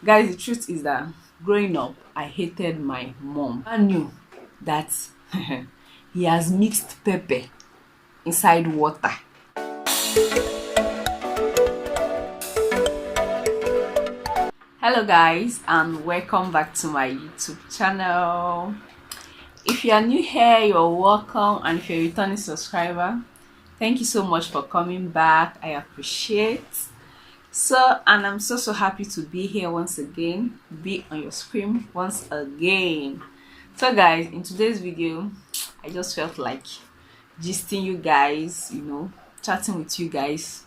Guys, the truth is that growing up, I hated my mom. I knew that he has mixed pepper inside water. Hello guys, and welcome back to my YouTube channel. If you are new here, you're welcome, and if you're a returning subscriber, thank you so much for coming back. I appreciate. And I'm so happy to be here once again, be on your screen once again. So guys, in today's video, I just felt like gisting you guys, chatting with you guys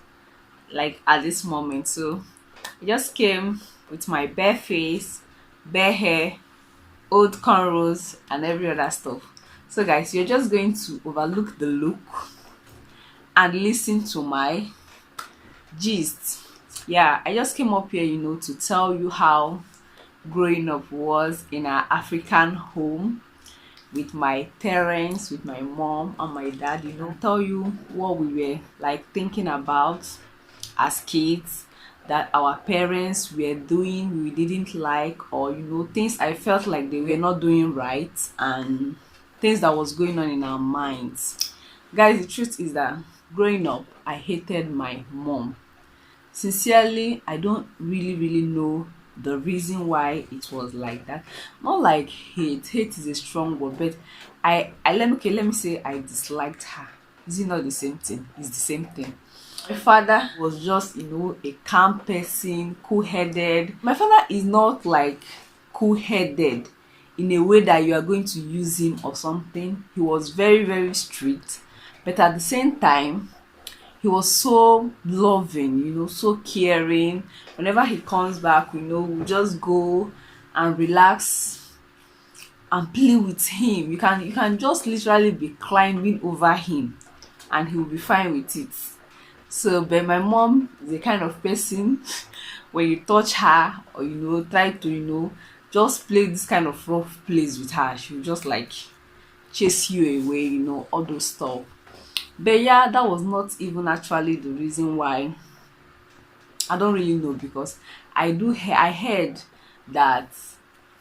like at this moment. So I just came with my bare face, bare hair, old cornrows, and every other stuff. So guys, you're just going to overlook the look and listen to my gist. Yeah, I just came up here, to tell you how growing up was in our African home with my parents, with my mom and my dad, tell you what we were like thinking about as kids, that our parents were doing we didn't like, or things I felt like they were not doing right, and things that was going on in our minds. Guys, the truth is that growing up, I hated my mom. Sincerely, I don't really know the reason why it was like that. Not like hate is a strong word, but let me say I disliked her. Is it not the same thing? It's the same thing. My father was just a calm person, cool-headed. My father is not like cool-headed in a way that you are going to use him or something. He was very strict, but at the same time he was so loving, so caring. Whenever he comes back, we'll just go and relax and play with him. You can just literally be climbing over him and he'll be fine with it. So, but my mom is the kind of person when you touch her or try to just play this kind of rough plays with her, she'll just like chase you away, all those stuff. But yeah, that was not even actually the reason why. I don't really know, because I heard that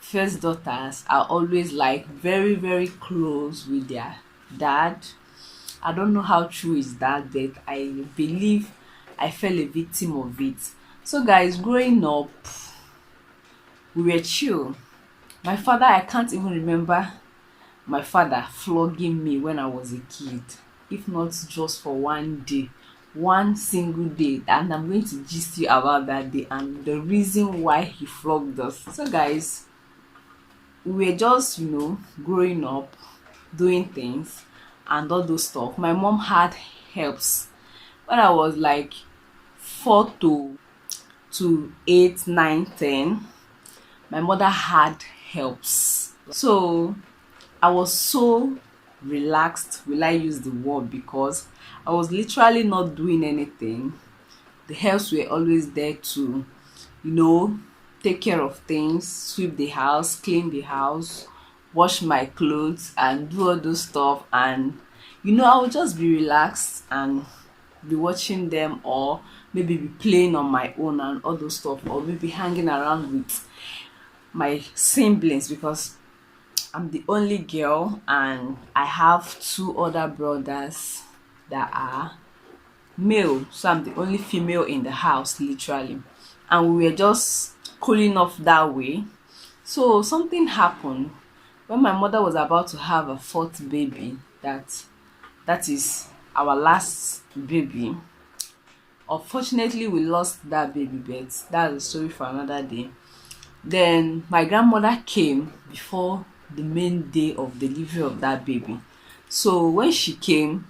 first daughters are always like very close with their dad. I don't know how true is that, but I believe I fell a victim of it. So guys, growing up, we were chill. My father, I can't even remember my father flogging me when I was a kid, if not just for one day, one single day. And I'm going to gist you about that day and the reason why he flogged us. So guys, we were just growing up, doing things and all those stuff. My mom had helps when I was like 4 to 8, 9, 10. My mother had helps. So I was so relaxed, will I use the word, because I was literally not doing anything. The helps were always there to take care of things, sweep the house, clean the house, wash my clothes and do all those stuff. And I would just be relaxed and be watching them, or maybe be playing on my own and all those stuff, or maybe hanging around with my siblings, because I'm the only girl and I have 2 other brothers that are male. So I'm the only female in the house, literally. And we were just cooling off that way. So something happened when my mother was about to have a 4th baby. That is our last baby. Unfortunately, we lost that baby, but that's a story for another day. Then my grandmother came before the main day of delivery of that baby. So when she came,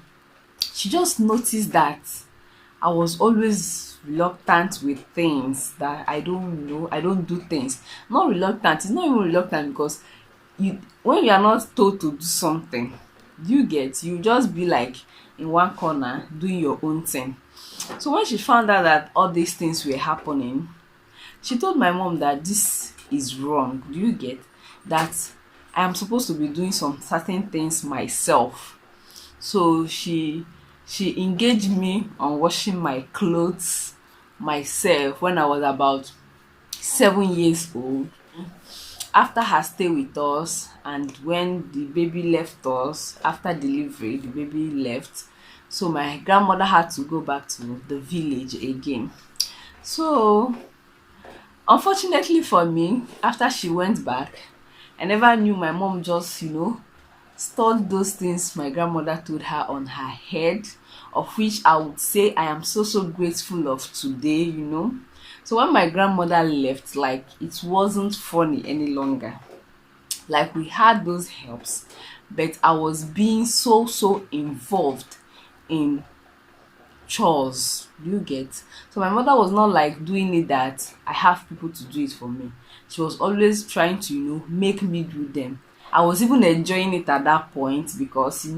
she just noticed that I was always reluctant with things, that I don't do things. Not reluctant, it's not even reluctant, because when you are not told to do something, you just be like in one corner doing your own thing. So when she found out that all these things were happening, she told my mom that this is wrong. Do you get that? I am supposed to be doing some certain things myself. So she engaged me on washing my clothes myself when I was about 7 years old. After her stay with us, and when the baby left us after delivery, the baby left, so my grandmother had to go back to the village again. So unfortunately for me, after she went back, I never knew my mom just, stored those things my grandmother told her on her head, of which I would say I am so grateful of today. So when my grandmother left, like, it wasn't funny any longer. Like, we had those helps, but I was being so involved in chores. You get? So my mother was not like doing it that I have people to do it for me. She was always trying to, make me do them. I was even enjoying it at that point, because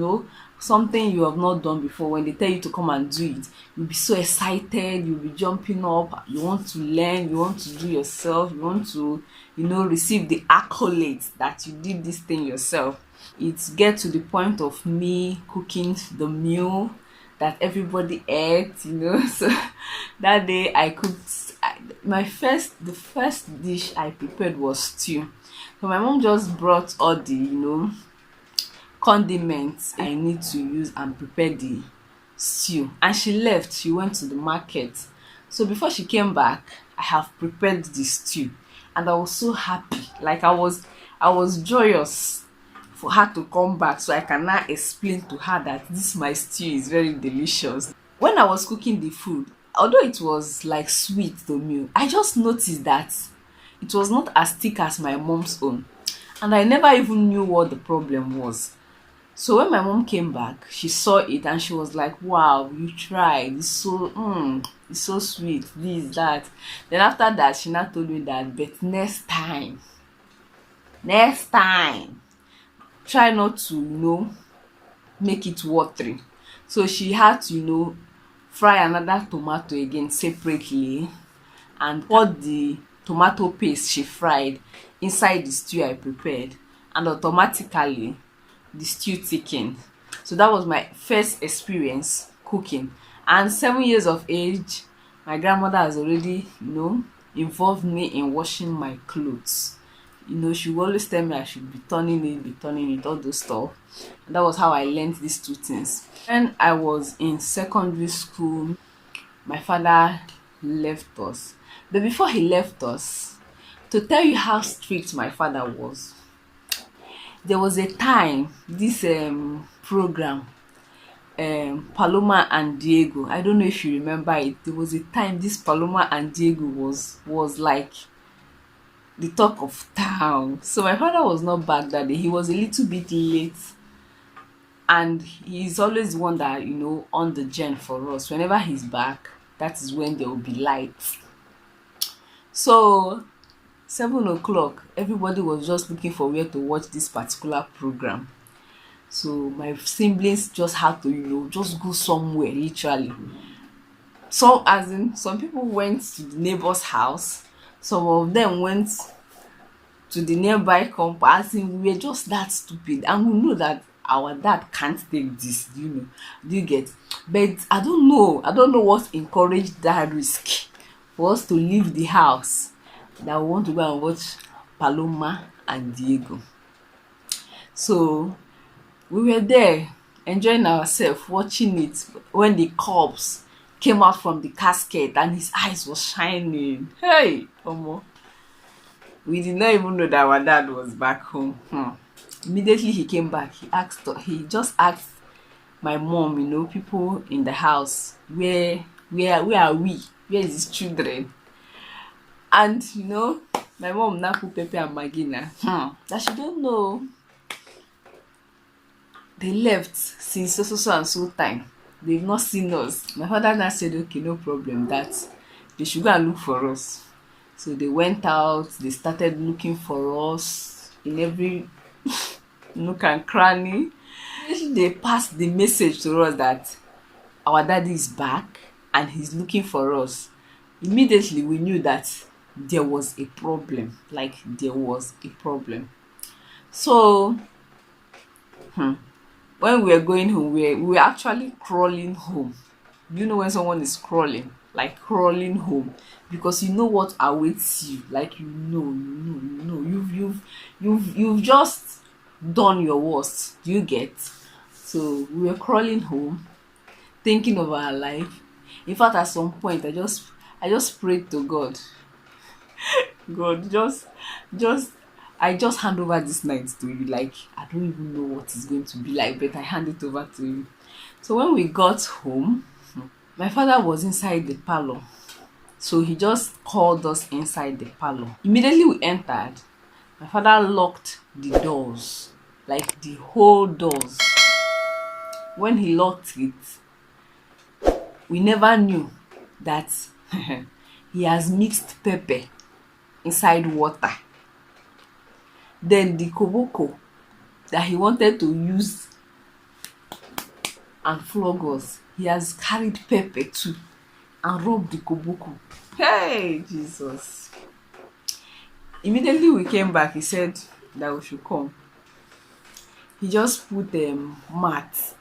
something you have not done before, when they tell you to come and do it, you'll be so excited, you'll be jumping up, you want to learn, you want to do yourself, you want to receive the accolades that you did this thing yourself. It gets to the point of me cooking the meal that everybody ate. So that day I cooked the first dish I prepared was stew. So my mom just brought all the condiments I need to use and prepare the stew, and she left. She went to the market. So before she came back, I have prepared the stew, and I was so happy. Like, I was joyous for her to come back, so I can now explain to her that this my stew is very delicious. When I was cooking the food, although it was like sweet to me, I just noticed that it was not as thick as my mom's own, and I never even knew what the problem was. So when my mom came back, she saw it and she was like, "Wow, you tried. It's so sweet. This, that." Then after that, she now told me that, but next time, try not to, make it watery. So she had to, fry another tomato again separately, and pour the tomato paste she fried inside the stew I prepared, and automatically the stew thickened. So that was my first experience cooking. And 7 years of age, my grandmother has already, involved me in washing my clothes. She would always tell me I should be turning it, all those stuff. And that was how I learned these two things. When I was in secondary school, my father left us. But before he left us, to tell you how strict my father was, there was a time this program, Paloma and Diego, I don't know if you remember it. There was a time this Paloma and Diego was like the talk of town. So my father was not back that day. He was a little bit late, and he's always the one that on the gen for us. Whenever he's back, that is when there will be lights. So 7 o'clock, everybody was just looking for where to watch this particular program. So my siblings just had to just go somewhere, literally. So as in, some people went to the neighbor's house, some of them went to the nearby compound. As in, we were just that stupid, and we know that our dad can't take this. Do you get? But I don't know what encouraged that risk for us to leave the house, that we want to go and watch Paloma and Diego. So we were there enjoying ourselves, watching it, when the corpse came out from the casket and his eyes was shining. Hey, Omo. We did not even know that our dad was back home. Immediately he came back, he just asked my mom, people in the house, where are we? Where is his children? And my mom now put Pepe and Magina that she don't know. They left since so and so time. They've not seen us. My father now said, okay, no problem, that they should go and look for us. So they went out, they started looking for us in every nook and cranny. They passed the message to us that our daddy is back and he's looking for us. Immediately we knew that there was a problem. So when we were going home, we were actually crawling home. You know when someone is crawling home, because you know what awaits you. Like you've just done your worst. Do you get? So we were crawling home, thinking of our life. In fact, at some point, I just prayed to God. God, just I just hand over this night to you. Like, I don't even know what it's going to be like, but I hand it over to you. So when we got home, my father was inside the parlor. So he just called us inside the parlor. Immediately we entered, my father locked the doors, like the whole doors. When he locked it, we never knew that he has mixed pepper inside water. Then the koboko that he wanted to use and flog us, he has carried pepper too and rubbed the koboko. Hey, Jesus. Immediately we came back, he said that we should come. He just put mat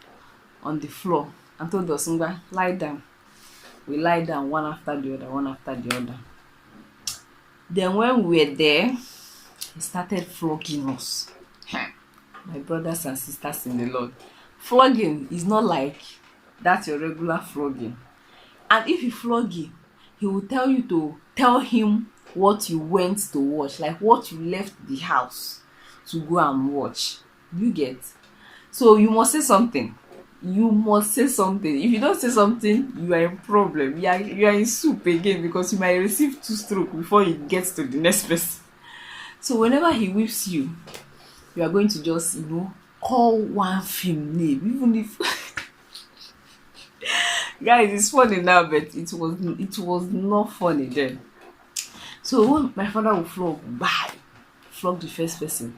on the floor and told us, Ngba, lie down. We lie down one after the other, one after the other. Then when we were there, he started flogging us. My brothers and sisters in the Lord, flogging is not like that's your regular flogging. And if he flog you, he will tell you to tell him what you went to watch, like what you left the house to go and watch. You get? So you must say something. You must say something. If you don't say something, you are in problem. You are in soup again, because you might receive 2 strokes before he gets to the next person. So whenever he whips you, you are going to just, call one film name, even if guys, it's funny now, but it was not funny then. So when my father would flog the first person,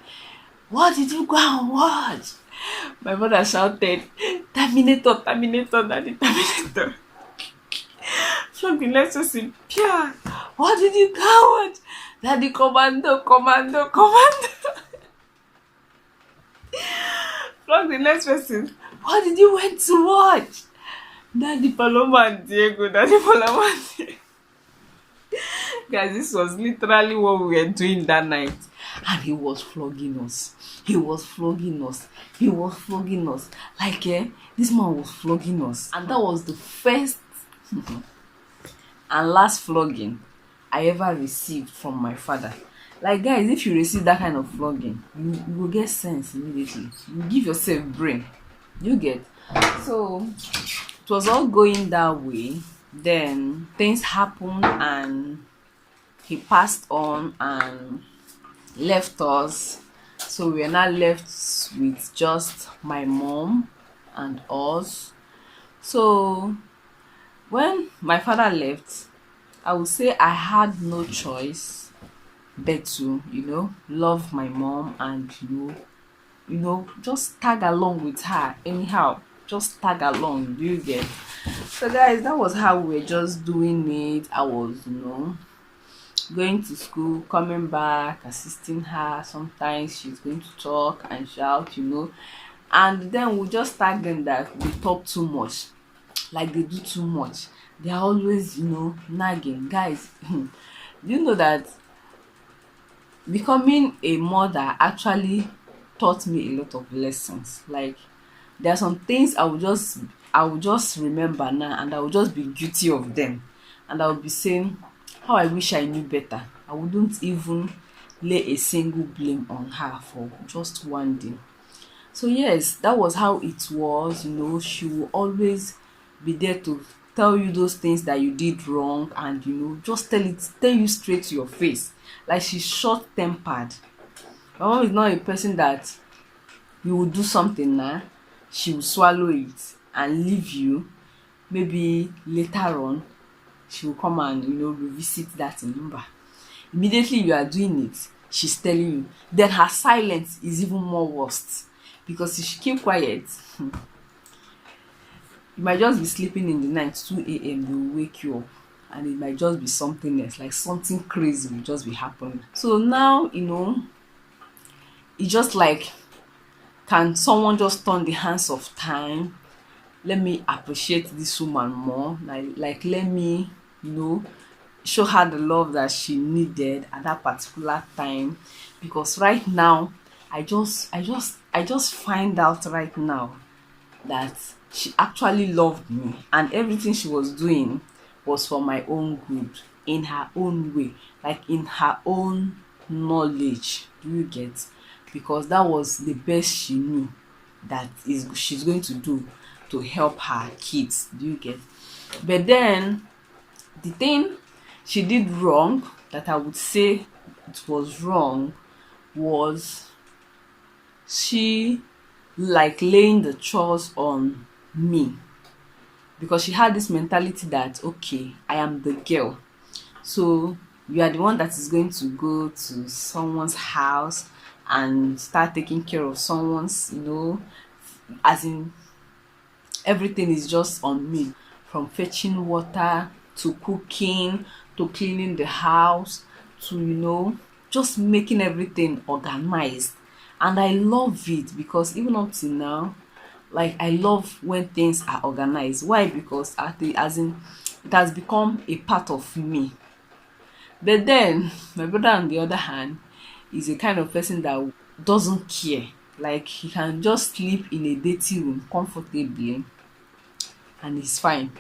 what did you go and watch? My mother shouted, Terminator, Terminator, Daddy, Terminator. Flog the next person, Pia, what did you go and watch? Daddy, Commando, Commando, Commando. Flog the next person, what did you went to watch? Daddy, Paloma and Diego, Daddy, Paloma and Diego. Guys, this was literally what we were doing that night. And he was flogging us. He was flogging us. He was flogging us. Like, this man was flogging us. And that was the first and last flogging I ever received from my father. Like, guys, if you receive that kind of flogging, you will get sense immediately. You give yourself brain. You get? So, it was all going that way. Then, things happened and he passed on and left us. So we are now left with just my mom and us. So when my father left, I would say I had no choice but to, love my mom and just tag along with her anyhow. Just tag along, do you get? So guys, that was how we were just doing it. I was, going to school, coming back, assisting her. Sometimes she's going to talk and shout, and then we just tag them that they talk too much, like they do too much. They are always, nagging. Guys, do you know that becoming a mother actually taught me a lot of lessons? Like, there are some things I will just remember now, and I will just be guilty of them, and I will be saying, how I wish I knew better. I wouldn't even lay a single blame on her for just one day. So yes, that was how it was. She will always be there to tell you those things that you did wrong, and just tell you straight to your face. Like, she's short-tempered. My mom is not a person that you will do something now, she will swallow it and leave you. Maybe later on she will come and revisit that number. Immediately you are doing it, she's telling you. Then her silence is even more worst, because if she keep quiet, you might just be sleeping in the night, 2 a.m. they will wake you up, and it might just be something else, like something crazy will just be happening. So now, it's just like, can someone just turn the hands of time? Let me appreciate this woman more. Like let me, show her the love that she needed at that particular time. Because right now, I just find out right now that she actually loved me, and everything she was doing was for my own good, in her own way, like in her own knowledge. Do you get? Because that was the best she knew that is she's going to do to help her kids. Do you get? But then the thing she did wrong, that I would say it was wrong, was she like laying the chores on me. Because she had this mentality that, okay, I am the girl, so you are the one that is going to go to someone's house and start taking care of someone's, as in everything is just on me, from fetching water to cooking to cleaning the house to just making everything organized. And I love it, because even up to now, like, I love when things are organized. Why? Because as in it has become a part of me. But then my brother, on the other hand, is a kind of person that doesn't care. Like, he can just sleep in a dirty room comfortably and he's fine.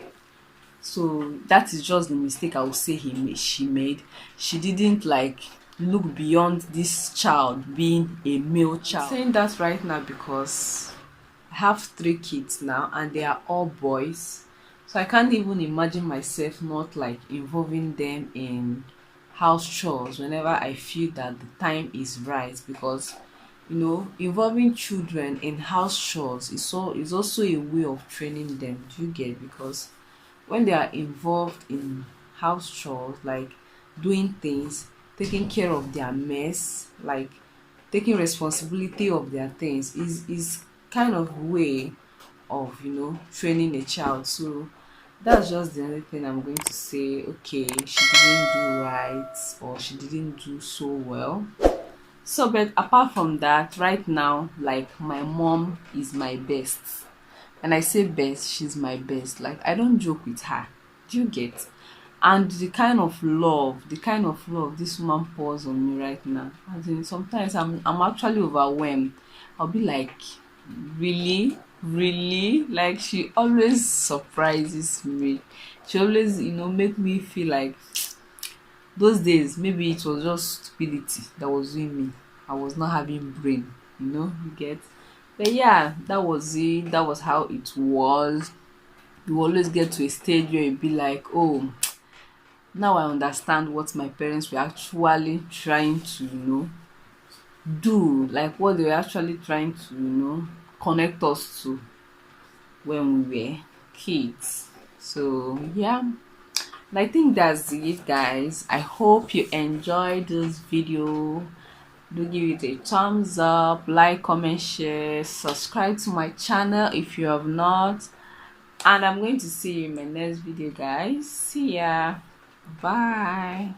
So that is just the mistake I would say she made. She didn't like look beyond this child being a male child. I'm saying that right now because I have 3 kids now and they are all boys. So I can't even imagine myself not like involving them in house chores whenever I feel that the time is right. Because involving children in house chores is also a way of training them. Do you get? Because when they are involved in house chores, like doing things, taking care of their mess, like taking responsibility of their things, is kind of way of training a child. So that's just the only thing I'm going to say. Okay, she didn't do right, or she didn't do so well. So, but apart from that, right now, like, my mom is my best. And I say best, she's my best. Like, I don't joke with her. Do you get? And the kind of love this woman pours on me right now. As in, sometimes I'm actually overwhelmed. I'll be like, really? Really? Like, she always surprises me. She always, make me feel like those days maybe it was just stupidity that was doing me. I was not having brain, you get. But yeah, that was it. That was how it was. You always get to a stage where you be like, oh, now I understand what my parents were actually trying to do, like what they were actually trying to connect us to when we were kids. So yeah, I think that's it, guys. I hope you enjoyed this video. Do give it a thumbs up, like, comment, share, subscribe to my channel if you have not, and I'm going to see you in my next video, guys. See ya. Bye.